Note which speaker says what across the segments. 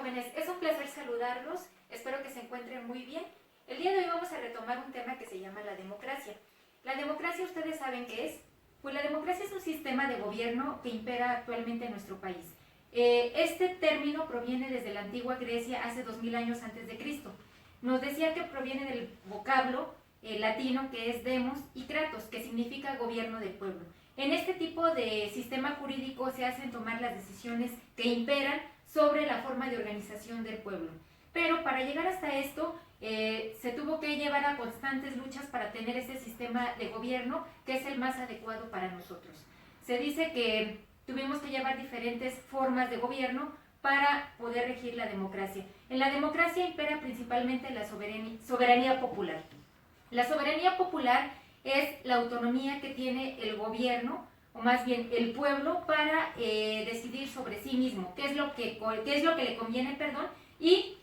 Speaker 1: jóvenes, es un placer saludarlos, espero que se encuentren muy bien. El día de hoy vamos a retomar un tema que se llama la democracia. La democracia, ¿ustedes saben qué es? Pues la democracia es un sistema de gobierno que impera actualmente en nuestro país. Este término proviene desde la antigua Grecia hace 2000 años antes de Cristo. Nos decía que proviene del vocablo latino que es demos y kratos, que significa gobierno del pueblo. En este tipo de sistema jurídico se hacen tomar las decisiones que imperan sobre la forma de organización del pueblo. Pero para llegar hasta esto, se tuvo que llevar a constantes luchas para tener ese sistema de gobierno que es el más adecuado para nosotros. Se dice que tuvimos que llevar diferentes formas de gobierno para poder regir la democracia. En la democracia impera principalmente la soberanía popular. La soberanía popular es la autonomía que tiene el gobierno, o más bien el pueblo, para decidir sobre sí mismo, qué es lo que le conviene, y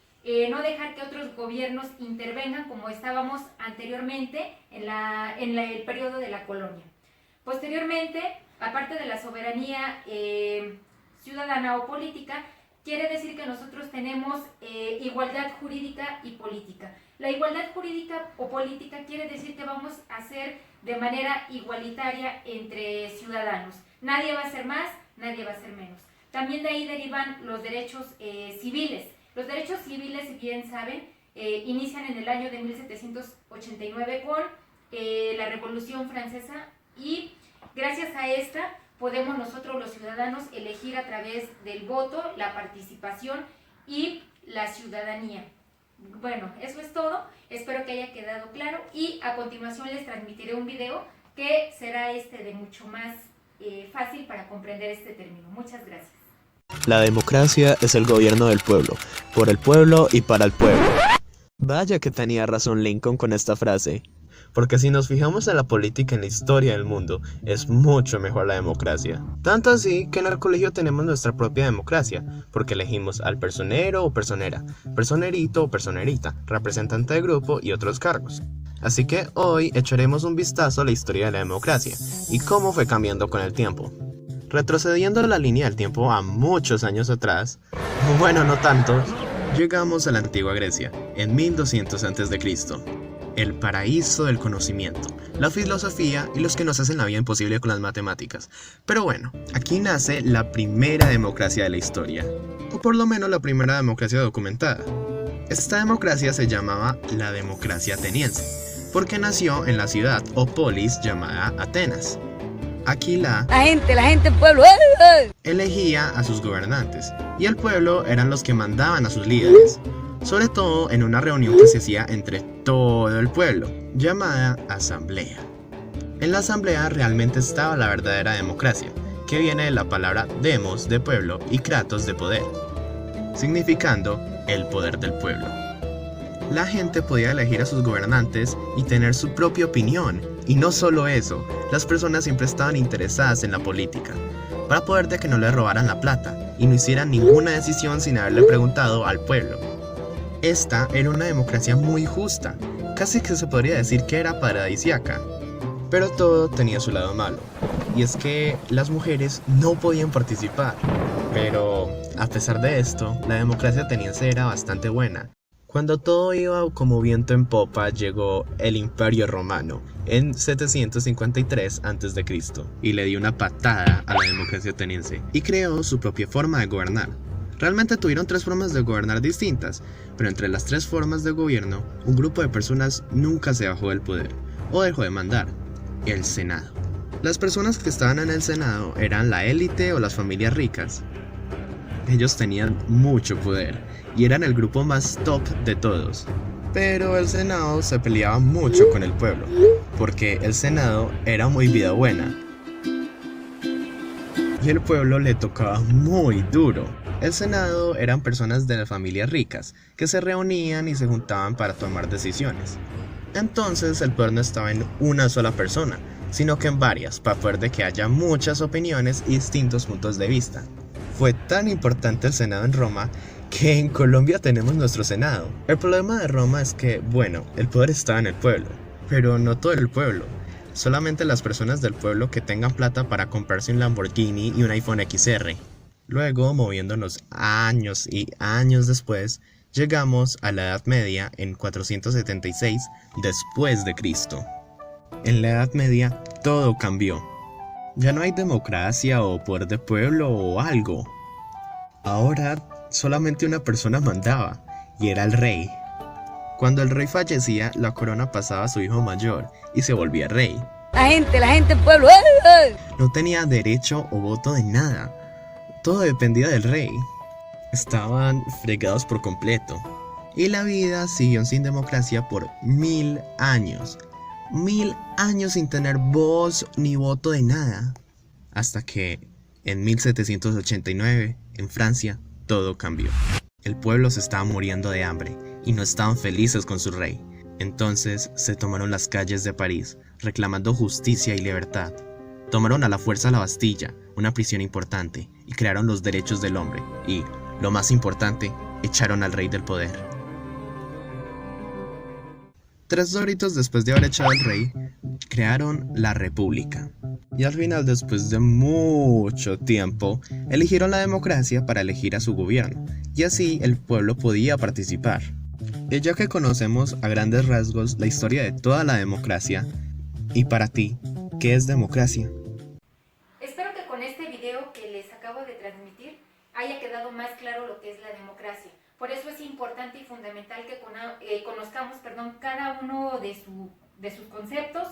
Speaker 1: no dejar que otros gobiernos intervengan como estábamos anteriormente en el periodo de la colonia. Posteriormente, aparte de la soberanía ciudadana o política, quiere decir que nosotros tenemos igualdad jurídica y política. La igualdad jurídica o política quiere decir que vamos a hacer de manera igualitaria entre ciudadanos. Nadie va a ser más, nadie va a ser menos. También de ahí derivan los derechos civiles. Los derechos civiles, si bien saben, inician en el año de 1789 con la Revolución Francesa, y gracias a esta podemos nosotros los ciudadanos elegir a través del voto, la participación y la ciudadanía. Bueno, eso es todo, espero que haya quedado claro y a continuación les transmitiré un video que será de mucho más fácil para comprender este término. Muchas gracias.
Speaker 2: La democracia es el gobierno del pueblo, por el pueblo y para el pueblo. Vaya que tenía razón Lincoln con esta frase. Porque si nos fijamos en la política en la historia del mundo, es mucho mejor la democracia. Tanto así que en el colegio tenemos nuestra propia democracia, porque elegimos al personero o personera, personerito o personerita, representante de grupo y otros cargos. Así que hoy echaremos un vistazo a la historia de la democracia y cómo fue cambiando con el tiempo. Retrocediendo la línea del tiempo a muchos años atrás, bueno, no tanto, llegamos a la antigua Grecia, en 1200 a.C., el paraíso del conocimiento, la filosofía y los que nos hacen la vida imposible con las matemáticas. Pero bueno, aquí nace la primera democracia de la historia, o por lo menos la primera democracia documentada. Esta democracia se llamaba la democracia ateniense, porque nació en la ciudad o polis llamada Atenas. Aquí la gente, el pueblo, elegía a sus gobernantes, y el pueblo eran los que mandaban a sus líderes, sobre todo en una reunión que se hacía entre todo el pueblo, llamada asamblea. En la asamblea realmente estaba la verdadera democracia, que viene de la palabra demos de pueblo y kratos de poder, significando el poder del pueblo. La gente podía elegir a sus gobernantes y tener su propia opinión, y no solo eso, las personas siempre estaban interesadas en la política, para poder de que no le robaran la plata y no hicieran ninguna decisión sin haberle preguntado al pueblo. Esta era una democracia muy justa, casi que se podría decir que era paradisíaca. Pero todo tenía su lado malo, y es que las mujeres no podían participar. Pero, a pesar de esto, la democracia ateniense era bastante buena. Cuando todo iba como viento en popa, llegó el Imperio Romano en 753 a.C. y le dio una patada a la democracia ateniense y creó su propia forma de gobernar. Realmente tuvieron 3 formas de gobernar distintas, pero entre las 3 formas de gobierno, un grupo de personas nunca se bajó del poder, o dejó de mandar: el Senado. Las personas que estaban en el Senado eran la élite o las familias ricas. Ellos tenían mucho poder, y eran el grupo más top de todos. Pero el Senado se peleaba mucho con el pueblo, porque el Senado era muy vida buena, y el pueblo le tocaba muy duro. El Senado eran personas de las familias ricas, que se reunían y se juntaban para tomar decisiones. Entonces el poder no estaba en una sola persona, sino que en varias, para poder de que haya muchas opiniones y distintos puntos de vista. Fue tan importante el Senado en Roma, que en Colombia tenemos nuestro Senado. El problema de Roma es que, bueno, el poder estaba en el pueblo, pero no todo el pueblo. Solamente las personas del pueblo que tengan plata para comprarse un Lamborghini y un iPhone XR. Luego, moviéndonos años y años después, llegamos a la Edad Media en 476 después de Cristo. En la Edad Media todo cambió. Ya no hay democracia o poder de pueblo o algo. Ahora solamente una persona mandaba, y era el rey. Cuando el rey fallecía, la corona pasaba a su hijo mayor y se volvía rey.
Speaker 3: La gente, el pueblo. ¡Eh!
Speaker 2: No tenía derecho o voto de nada. Todo dependía del rey. Estaban fregados por completo. Y la vida siguió sin democracia por 1000 años. 1000 años sin tener voz ni voto de nada. Hasta que en 1789, en Francia, todo cambió. El pueblo se estaba muriendo de hambre y no estaban felices con su rey. Entonces se tomaron las calles de París, reclamando justicia y libertad. Tomaron a la fuerza la Bastilla, una prisión importante, y crearon los derechos del hombre. Y, lo más importante, echaron al rey del poder. 3 doritos después de haber echado al rey, crearon la república. Y al final, después de mucho tiempo, eligieron la democracia para elegir a su gobierno, y así el pueblo podía participar. Y ya que conocemos a grandes rasgos la historia de toda la democracia, y para ti, ¿qué es democracia?
Speaker 1: Espero que con este video que les acabo de transmitir haya quedado más claro lo que es la democracia. Por eso es importante y fundamental que conozcamos cada uno de sus conceptos,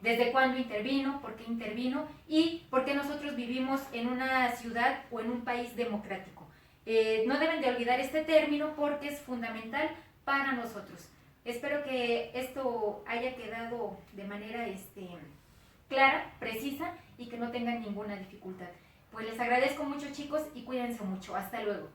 Speaker 1: desde cuándo intervino, por qué intervino y por qué nosotros vivimos en una ciudad o en un país democrático. No deben de olvidar este término porque es fundamental para nosotros. Espero que esto haya quedado de manera clara, precisa y que no tengan ninguna dificultad. Pues les agradezco mucho, chicos, y cuídense mucho. Hasta luego.